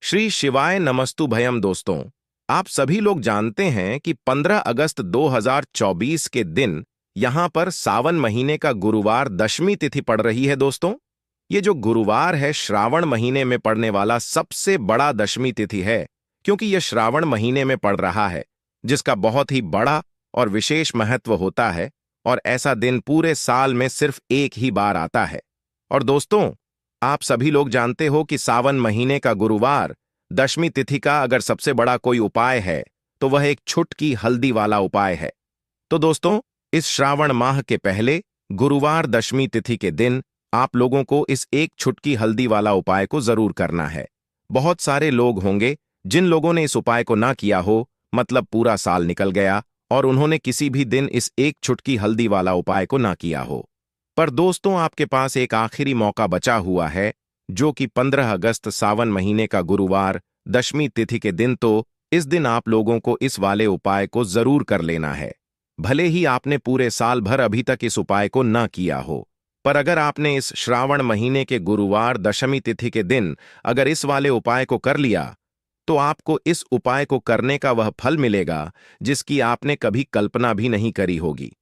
श्री शिवाय नमस्तुभयम दोस्तों। आप सभी लोग जानते हैं कि 15 अगस्त 2024 के दिन यहां पर सावन महीने का गुरुवार दशमी तिथि पड़ रही है। दोस्तों, ये जो गुरुवार है श्रावण महीने में पड़ने वाला सबसे बड़ा दशमी तिथि है, क्योंकि यह श्रावण महीने में पड़ रहा है, जिसका बहुत ही बड़ा और विशेष महत्व होता है। और ऐसा दिन पूरे साल में सिर्फ एक ही बार आता है। और दोस्तों, आप सभी लोग जानते हो कि सावन महीने का गुरुवार दशमी तिथि का अगर सबसे बड़ा कोई उपाय है तो वह एक छुटकी हल्दी वाला उपाय है। तो दोस्तों, इस श्रावण माह के पहले गुरुवार दशमी तिथि के दिन आप लोगों को इस एक छुटकी हल्दी वाला उपाय को जरूर करना है। बहुत सारे लोग होंगे जिन लोगों ने इस उपाय को ना किया हो, मतलब पूरा साल निकल गया और उन्होंने किसी भी दिन इस एक छुटकी हल्दी वाला उपाय को ना किया हो। पर दोस्तों, आपके पास एक आखिरी मौका बचा हुआ है, जो कि 15 अगस्त सावन महीने का गुरुवार दशमी तिथि के दिन। तो इस दिन आप लोगों को इस वाले उपाय को जरूर कर लेना है। भले ही आपने पूरे साल भर अभी तक इस उपाय को ना किया हो, पर अगर आपने इस श्रावण महीने के गुरुवार दशमी तिथि के दिन अगर इस वाले उपाय को कर लिया, तो आपको इस उपाय को करने का वह फल मिलेगा जिसकी आपने कभी कल्पना भी नहीं करी होगी।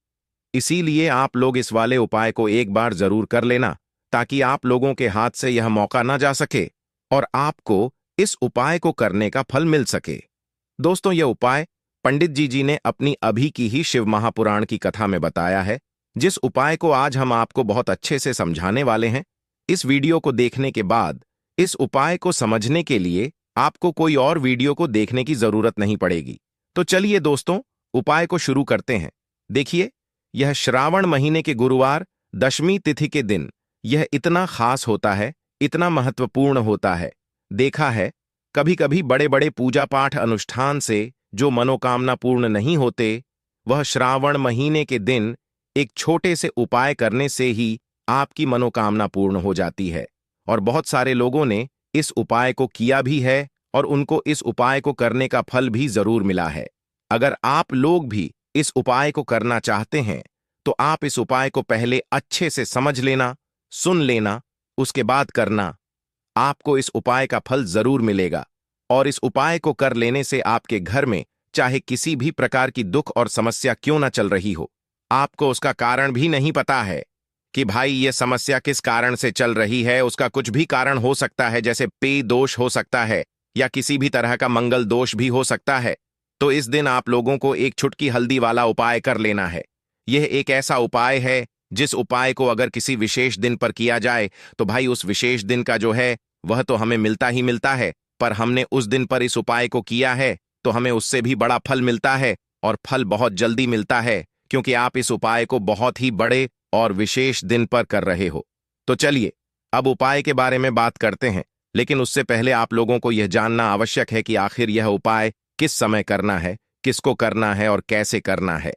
इसीलिए आप लोग इस वाले उपाय को एक बार जरूर कर लेना, ताकि आप लोगों के हाथ से यह मौका ना जा सके और आपको इस उपाय को करने का फल मिल सके। दोस्तों, यह उपाय पंडित जी ने अपनी अभी की ही शिव महापुराण की कथा में बताया है, जिस उपाय को आज हम आपको बहुत अच्छे से समझाने वाले हैं। इस वीडियो को देखने के बाद इस उपाय को समझने के लिए आपको कोई और वीडियो को देखने की जरूरत नहीं पड़ेगी। तो चलिए दोस्तों, उपाय को शुरू करते हैं। देखिए, यह श्रावण महीने के गुरुवार दशमी तिथि के दिन यह इतना खास होता है, इतना महत्वपूर्ण होता है। देखा है, कभी कभी बड़े बड़े पूजा पाठ अनुष्ठान से जो मनोकामना पूर्ण नहीं होते, वह श्रावण महीने के दिन एक छोटे से उपाय करने से ही आपकी मनोकामना पूर्ण हो जाती है। और बहुत सारे लोगों ने इस उपाय को किया भी है और उनको इस उपाय को करने का फल भी जरूर मिला है। अगर आप लोग भी इस उपाय को करना चाहते हैं, तो आप इस उपाय को पहले अच्छे से समझ लेना, सुन लेना, उसके बाद करना। आपको इस उपाय का फल जरूर मिलेगा। और इस उपाय को कर लेने से आपके घर में चाहे किसी भी प्रकार की दुख और समस्या क्यों ना चल रही हो, आपको उसका कारण भी नहीं पता है कि भाई ये समस्या किस कारण से चल रही है। उसका कुछ भी कारण हो सकता है, जैसे पेय दोष हो सकता है या किसी भी तरह का मंगल दोष भी हो सकता है। तो इस दिन आप लोगों को एक छुटकी हल्दी वाला उपाय कर लेना है। यह एक ऐसा उपाय है जिस उपाय को अगर किसी विशेष दिन पर किया जाए तो भाई उस विशेष दिन का जो है वह तो हमें मिलता ही मिलता है, पर हमने उस दिन पर इस उपाय को किया है तो हमें उससे भी बड़ा फल मिलता है। और फल बहुत जल्दी मिलता है, क्योंकि आप इस उपाय को बहुत ही बड़े और विशेष दिन पर कर रहे हो। तो चलिए अब उपाय के बारे में बात करते हैं, लेकिन उससे पहले आप लोगों को यह जानना आवश्यक है कि आखिर यह उपाय किस समय करना है, किसको करना है और कैसे करना है।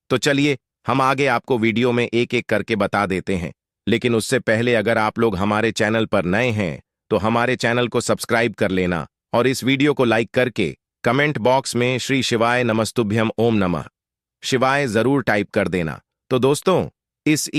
तो चलिए हम आगे आपको वीडियो में एक एक करके बता देते हैं। लेकिन उससे पहले अगर आप लोग हमारे चैनल पर नए हैं तो हमारे चैनल को सब्सक्राइब कर लेना और इस वीडियो को लाइक करके कमेंट बॉक्स में श्री शिवाय नमस्तुभ्यम ओम नमः शिवाय जरूर टाइप कर देना। तो दोस्तों, इस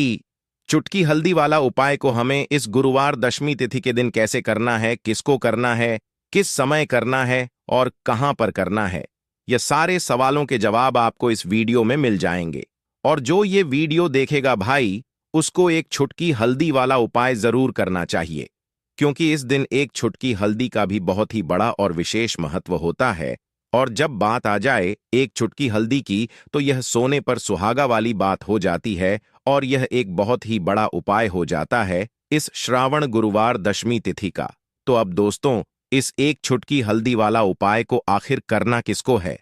चुटकी हल्दी वाला उपाय को हमें इस गुरुवार दशमी तिथि के दिन कैसे करना है, किसको करना है, किस समय करना है और कहां पर करना है, ये सारे सवालों के जवाब आपको इस वीडियो में मिल जाएंगे। और जो ये वीडियो देखेगा भाई, उसको एक छुटकी हल्दी वाला उपाय जरूर करना चाहिए, क्योंकि इस दिन एक छुटकी हल्दी का भी बहुत ही बड़ा और विशेष महत्व होता है। और जब बात आ जाए एक छुटकी हल्दी की, तो यह सोने पर सुहागा वाली बात हो जाती है और यह एक बहुत ही बड़ा उपाय हो जाता है इस श्रावण गुरुवार दशमी तिथि का। तो अब दोस्तों, इस एक छुटकी हल्दी वाला उपाय को आखिर करना किसको है,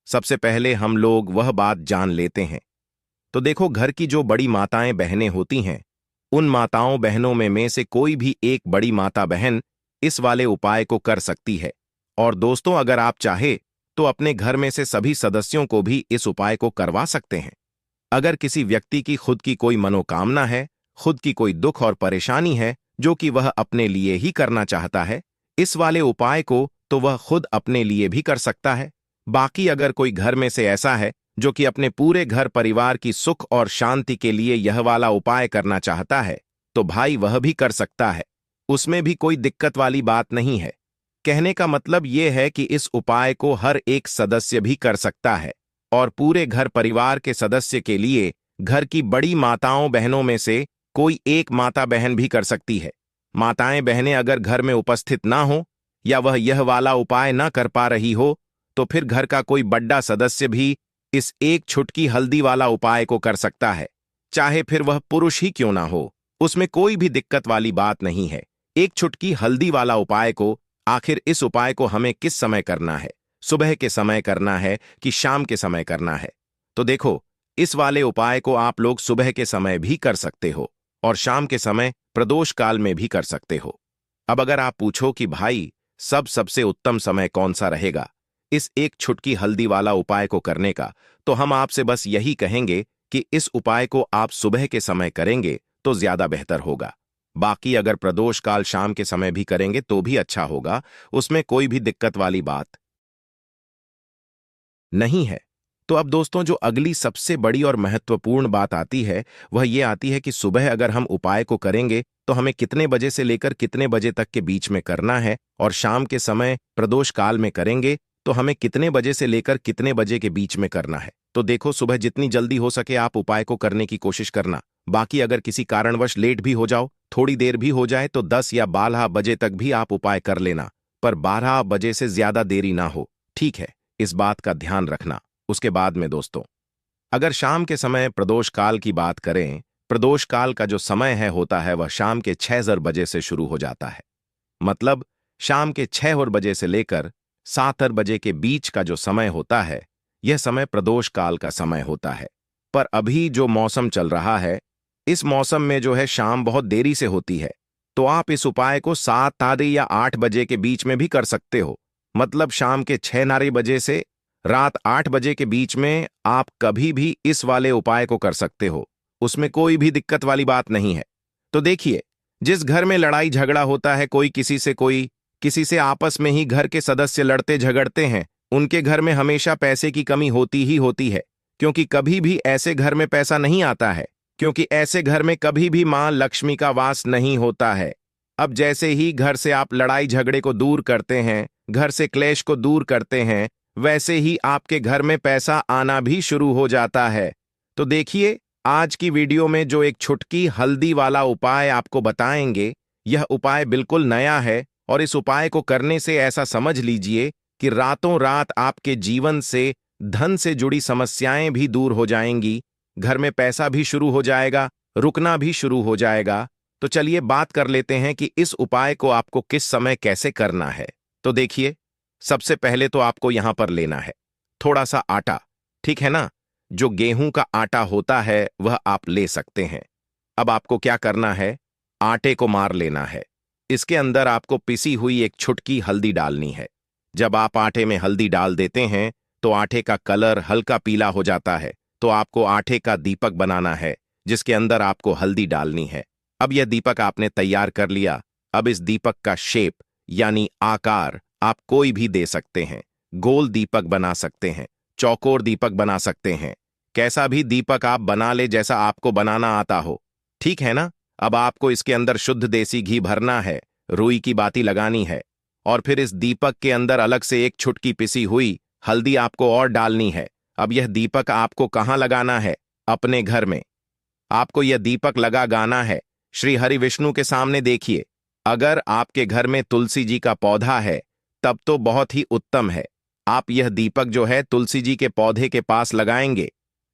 सबसे पहले हम लोग वह बात जान लेते हैं। तो देखो, घर की जो बड़ी माताएं बहनें होती हैं, उन माताओं बहनों में से कोई भी एक बड़ी माता बहन इस वाले उपाय को कर सकती है। और दोस्तों, अगर आप चाहे तो अपने घर में से सभी सदस्यों को भी इस उपाय को करवा सकते हैं। अगर किसी व्यक्ति की खुद की कोई मनोकामना है, खुद की कोई दुख और परेशानी है जो कि वह अपने लिए ही करना चाहता है इस वाले उपाय को, तो वह खुद अपने लिए भी कर सकता है। बाकी अगर कोई घर में से ऐसा है जो कि अपने पूरे घर परिवार की सुख और शांति के लिए यह वाला उपाय करना चाहता है, तो भाई वह भी कर सकता है। उसमें भी कोई दिक्कत वाली बात नहीं है। कहने का मतलब ये है कि इस उपाय को हर एक सदस्य भी कर सकता है और पूरे घर परिवार के सदस्य के लिए घर की बड़ी माताओं बहनों में से कोई एक माता बहन भी कर सकती है। माताएं बहनें अगर घर में उपस्थित ना हो या वह यह वाला उपाय ना कर पा रही हो तो फिर घर का कोई बड़ा सदस्य भी इस एक छुटकी हल्दी वाला उपाय को कर सकता है, चाहे फिर वह पुरुष ही क्यों ना हो। उसमें कोई भी दिक्कत वाली बात नहीं है। एक छुटकी हल्दी वाला उपाय को आखिर इस उपाय को हमें किस समय करना है, सुबह के समय करना है कि शाम के समय करना है? तो देखो, इस वाले उपाय को आप लोग सुबह के समय भी कर सकते हो और शाम के समय प्रदोष काल में भी कर सकते हो। अब अगर आप पूछो कि भाई सबसे उत्तम समय कौन सा रहेगा इस एक छुटकी हल्दी वाला उपाय को करने का, तो हम आपसे बस यही कहेंगे कि इस उपाय को आप सुबह के समय करेंगे तो ज्यादा बेहतर होगा। बाकी अगर प्रदोष काल शाम के समय भी करेंगे तो भी अच्छा होगा, उसमें कोई भी दिक्कत वाली बात नहीं है। तो अब दोस्तों, जो अगली सबसे बड़ी और महत्वपूर्ण बात आती है वह ये आती है कि सुबह अगर हम उपाय को करेंगे तो हमें कितने बजे से लेकर कितने बजे तक के बीच में करना है, और शाम के समय प्रदोष काल में करेंगे तो हमें कितने बजे से लेकर कितने बजे के बीच में करना है। तो देखो, सुबह जितनी जल्दी हो सके आप उपाय को करने की कोशिश करना। बाकी अगर किसी कारणवश लेट भी हो जाओ, थोड़ी देर भी हो जाए, तो 10 या 12 बजे तक भी आप उपाय कर लेना, पर 12 बजे से ज्यादा देरी ना हो, ठीक है? इस बात का ध्यान रखना। उसके बाद में दोस्तों, अगर शाम के समय प्रदोष काल की बात करें, प्रदोष काल का जो समय है होता है वह शाम के 6 बजे से शुरू हो जाता है। मतलब शाम के 6 बजे से लेकर 7 बजे के बीच का जो समय होता है यह समय प्रदोष काल का समय होता है। पर अभी जो मौसम चल रहा है, इस मौसम में जो है शाम बहुत देरी से होती है, तो आप इस उपाय को 7 या 8 बजे के बीच में भी कर सकते हो। मतलब शाम के 6 बजे से रात 8 बजे के बीच में आप कभी भी इस वाले उपाय को कर सकते हो, उसमें कोई भी दिक्कत वाली बात नहीं है। तो देखिए, जिस घर में लड़ाई झगड़ा होता है, कोई किसी से आपस में ही घर के सदस्य लड़ते झगड़ते हैं, उनके घर में हमेशा पैसे की कमी होती ही होती है, क्योंकि कभी भी ऐसे घर में पैसा नहीं आता है, क्योंकि ऐसे घर में कभी भी मां लक्ष्मी का वास नहीं होता है। अब जैसे ही घर से आप लड़ाई झगड़े को दूर करते हैं, घर से क्लेश को दूर करते हैं, वैसे ही आपके घर में पैसा आना भी शुरू हो जाता है। तो देखिए, आज की वीडियो में जो एक छुटकी हल्दी वाला उपाय आपको बताएंगे, यह उपाय बिल्कुल नया है और इस उपाय को करने से ऐसा समझ लीजिए कि रातों रात आपके जीवन से धन से जुड़ी समस्याएं भी दूर हो जाएंगी, घर में पैसा भी शुरू हो जाएगा, रुकना भी शुरू हो जाएगा। तो चलिए बात कर लेते हैं कि इस उपाय को आपको किस समय कैसे करना है। तो देखिए, सबसे पहले तो आपको यहां पर लेना है थोड़ा सा आटा, ठीक है ना? जो गेहूं का आटा होता है वह आप ले सकते हैं। अब आपको क्या करना है, आटे को मार लेना है। इसके अंदर आपको पिसी हुई एक छुटकी हल्दी डालनी है। जब आप आटे में हल्दी डाल देते हैं तो आटे का कलर हल्का पीला हो जाता है, तो आपको आटे का दीपक बनाना है जिसके अंदर आपको हल्दी डालनी है। अब यह दीपक आपने तैयार कर लिया। अब इस दीपक का शेप यानी आकार आप कोई भी दे सकते हैं। गोल दीपक बना सकते हैं, चौकोर दीपक बना सकते हैं, कैसा भी दीपक आप बना ले जैसा आपको बनाना आता हो, ठीक है ना? अब आपको इसके अंदर शुद्ध देसी घी भरना है, रुई की बाती लगानी है और फिर इस दीपक के अंदर अलग से एक छुटकी पिसी हुई हल्दी आपको और डालनी है। अब यह दीपक आपको कहाँ लगाना है? अपने घर में। आपको यह दीपक लगा गाना है श्री हरि विष्णु के सामने। देखिए, अगर आपके घर में तुलसी जी का पौधा है तब तो बहुत ही उत्तम है। आप यह दीपक जो है तुलसी जी के पौधे के पास लगाएंगे।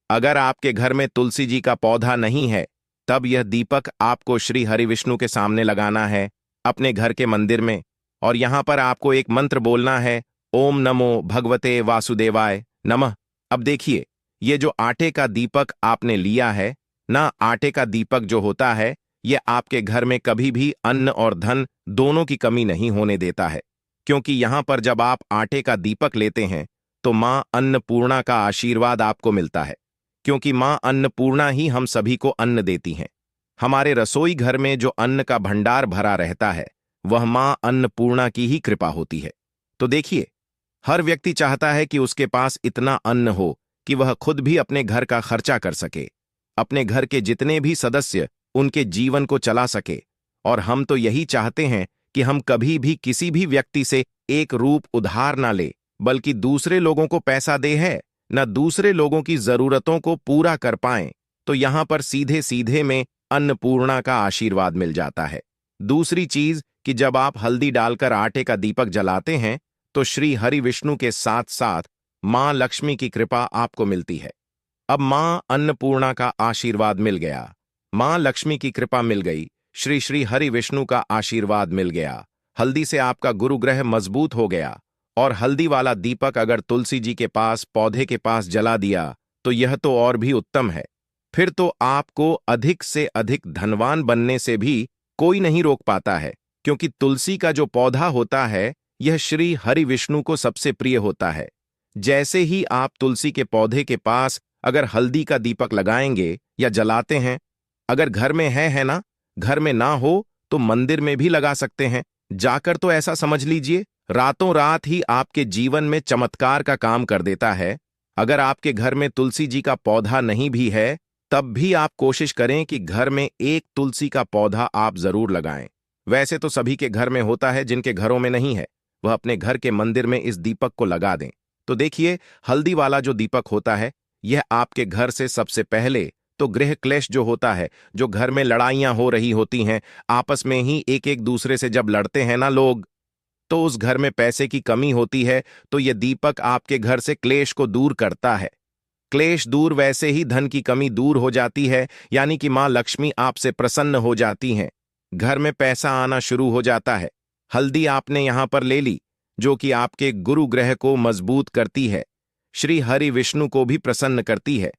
अगर आपके घर में तुलसी जी का पौधा नहीं है तब यह दीपक आपको श्री हरि विष्णु के सामने लगाना है अपने घर के मंदिर में, और यहां पर आपको एक मंत्र बोलना है, ओम नमो भगवते वासुदेवाय नमः। अब देखिए, ये जो आटे का दीपक आपने लिया है ना, आटे का दीपक जो होता है ये आपके घर में कभी भी अन्न और धन दोनों की कमी नहीं होने देता है, क्योंकि यहां पर जब आप आटे का दीपक लेते हैं तो मां अन्नपूर्णा का आशीर्वाद आपको मिलता है, क्योंकि मां अन्नपूर्णा ही हम सभी को अन्न देती हैं। हमारे रसोई घर में जो अन्न का भंडार भरा रहता है वह मां अन्नपूर्णा की ही कृपा होती है। तो देखिए, हर व्यक्ति चाहता है कि उसके पास इतना अन्न हो कि वह खुद भी अपने घर का खर्चा कर सके, अपने घर के जितने भी सदस्य उनके जीवन को चला सके, और हम तो यही चाहते हैं कि हम कभी भी किसी भी व्यक्ति से एक रूप उधार ना ले, बल्कि दूसरे लोगों को पैसा दे है न दूसरे लोगों की जरूरतों को पूरा कर पाएं, तो यहां पर सीधे सीधे में अन्नपूर्णा का आशीर्वाद मिल जाता है। दूसरी चीज कि जब आप हल्दी डालकर आटे का दीपक जलाते हैं तो श्री हरि विष्णु के साथ साथ मां लक्ष्मी की कृपा आपको मिलती है। अब मां अन्नपूर्णा का आशीर्वाद मिल गया, मां लक्ष्मी की कृपा मिल गई, श्री श्री हरि विष्णु का आशीर्वाद मिल गया, हल्दी से आपका गुरु ग्रह मजबूत हो गया। और हल्दी वाला दीपक अगर तुलसी जी के पास पौधे के पास जला दिया तो यह तो और भी उत्तम है। फिर तो आपको अधिक से अधिक धनवान बनने से भी कोई नहीं रोक पाता है, क्योंकि तुलसी का जो पौधा होता है यह श्री हरि विष्णु को सबसे प्रिय होता है। जैसे ही आप तुलसी के पौधे के पास अगर हल्दी का दीपक लगाएंगे या जलाते हैं, अगर घर में है ना, घर में ना हो तो मंदिर में भी लगा सकते हैं जाकर, तो ऐसा समझ लीजिए रातों रात ही आपके जीवन में चमत्कार का काम कर देता है। अगर आपके घर में तुलसी जी का पौधा नहीं भी है तब भी आप कोशिश करें कि घर में एक तुलसी का पौधा आप जरूर लगाएं। वैसे तो सभी के घर में होता है, जिनके घरों में नहीं है वह अपने घर के मंदिर में इस दीपक को लगा दें। तो देखिए, हल्दी वाला जो दीपक होता है यह आपके घर से सबसे पहले तो गृह क्लेश जो होता है, जो घर में लड़ाइयां हो रही होती हैं, आपस में ही एक एक दूसरे से जब लड़ते हैं ना लोग, तो उस घर में पैसे की कमी होती है, तो यह दीपक आपके घर से क्लेश को दूर करता है। क्लेश दूर, वैसे ही धन की कमी दूर हो जाती है, यानी कि मां लक्ष्मी आपसे प्रसन्न हो जाती हैं, घर में पैसा आना शुरू हो जाता है। हल्दी आपने यहां पर ले ली जो कि आपके गुरु ग्रह को मजबूत करती है, श्री हरि विष्णु को भी प्रसन्न करती है।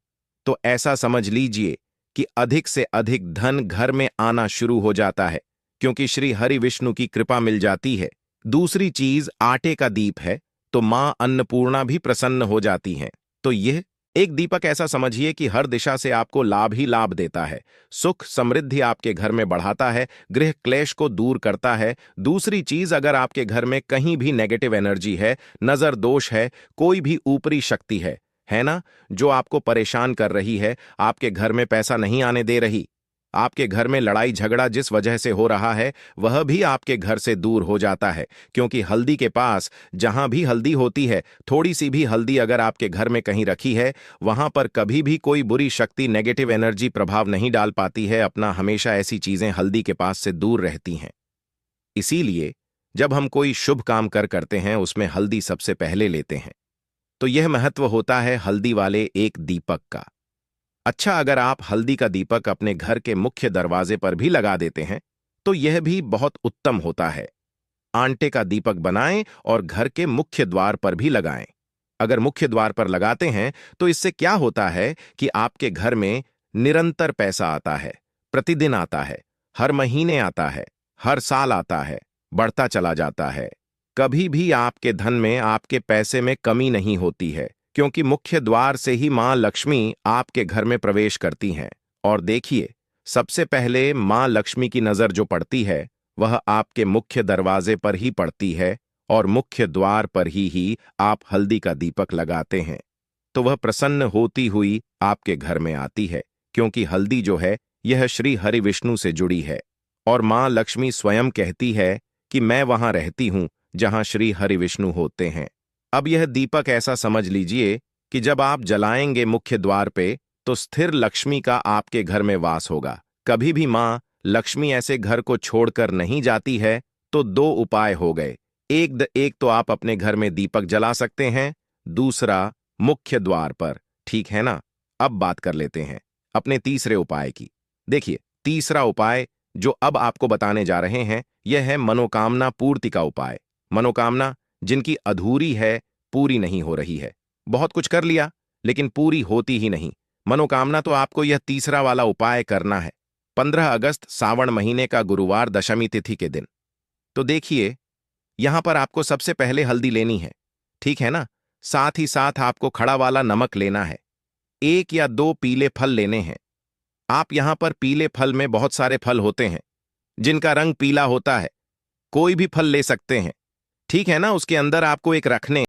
तो ऐसा समझ लीजिए कि अधिक से अधिक धन घर में आना शुरू हो जाता है, क्योंकि श्री हरि विष्णु की कृपा मिल जाती है। दूसरी चीज आटे का दीप है, तो मां अन्नपूर्णा भी प्रसन्न हो जाती हैं। तो यह एक दीपक ऐसा समझिए कि हर दिशा से आपको लाभ ही लाभ देता है, सुख समृद्धि आपके घर में बढ़ाता है, गृह क्लेश को दूर करता है। दूसरी चीज, अगर आपके घर में कहीं भी नेगेटिव एनर्जी है, नजर दोष है, कोई भी ऊपरी शक्ति है ना, जो आपको परेशान कर रही है, आपके घर में पैसा नहीं आने दे रही, आपके घर में लड़ाई झगड़ा जिस वजह से हो रहा है वह भी आपके घर से दूर हो जाता है। क्योंकि हल्दी के पास जहां भी हल्दी होती है, थोड़ी सी भी हल्दी अगर आपके घर में कहीं रखी है, वहां पर कभी भी कोई बुरी शक्ति नेगेटिव एनर्जी प्रभाव नहीं डाल पाती है अपना। हमेशा ऐसी चीजें हल्दी के पास से दूर रहती हैं। इसीलिए जब हम कोई शुभ काम करते हैं उसमें हल्दी सबसे पहले लेते हैं। तो यह महत्व होता है हल्दी वाले एक दीपक का। अच्छा, अगर आप हल्दी का दीपक अपने घर के मुख्य दरवाजे पर भी लगा देते हैं तो यह भी बहुत उत्तम होता है। आटे का दीपक बनाएं और घर के मुख्य द्वार पर भी लगाएं। अगर मुख्य द्वार पर लगाते हैं तो इससे क्या होता है कि आपके घर में निरंतर पैसा आता है, प्रतिदिन आता है, हर महीने आता है, हर साल आता है, बढ़ता चला जाता है। कभी भी आपके धन में, आपके पैसे में कमी नहीं होती है, क्योंकि मुख्य द्वार से ही मां लक्ष्मी आपके घर में प्रवेश करती हैं। और देखिए, सबसे पहले मां लक्ष्मी की नजर जो पड़ती है वह आपके मुख्य दरवाजे पर ही पड़ती है, और मुख्य द्वार पर ही आप हल्दी का दीपक लगाते हैं तो वह प्रसन्न होती हुई आपके घर में आती है, क्योंकि हल्दी जो है यह श्री हरि विष्णु से जुड़ी है। और मां लक्ष्मी स्वयं कहती है कि मैं वहां रहती हूं जहां श्री हरि विष्णु होते हैं। अब यह दीपक ऐसा समझ लीजिए कि जब आप जलाएंगे मुख्य द्वार पे तो स्थिर लक्ष्मी का आपके घर में वास होगा। कभी भी मां लक्ष्मी ऐसे घर को छोड़कर नहीं जाती है। तो दो उपाय हो गए, एक तो आप अपने घर में दीपक जला सकते हैं, दूसरा मुख्य द्वार पर, ठीक है ना। अब बात कर लेते हैं अपने तीसरे उपाय की। देखिए, तीसरा उपाय जो अब आपको बताने जा रहे हैं यह है मनोकामना पूर्ति का उपाय। मनोकामना जिनकी अधूरी है, पूरी नहीं हो रही है, बहुत कुछ कर लिया लेकिन पूरी होती ही नहीं मनोकामना, तो आपको यह तीसरा वाला उपाय करना है 15 अगस्त सावन महीने का गुरुवार दशमी तिथि के दिन। तो देखिए, यहां पर आपको सबसे पहले हल्दी लेनी है, ठीक है ना। साथ ही साथ आपको खड़ा वाला नमक लेना है, 1 या 2 पीले फल लेने हैं। आप यहां पर पीले फल में बहुत सारे फल होते हैं जिनका रंग पीला होता है, कोई भी फल ले सकते हैं, ठीक है ना। उसके अंदर आपको एक रखने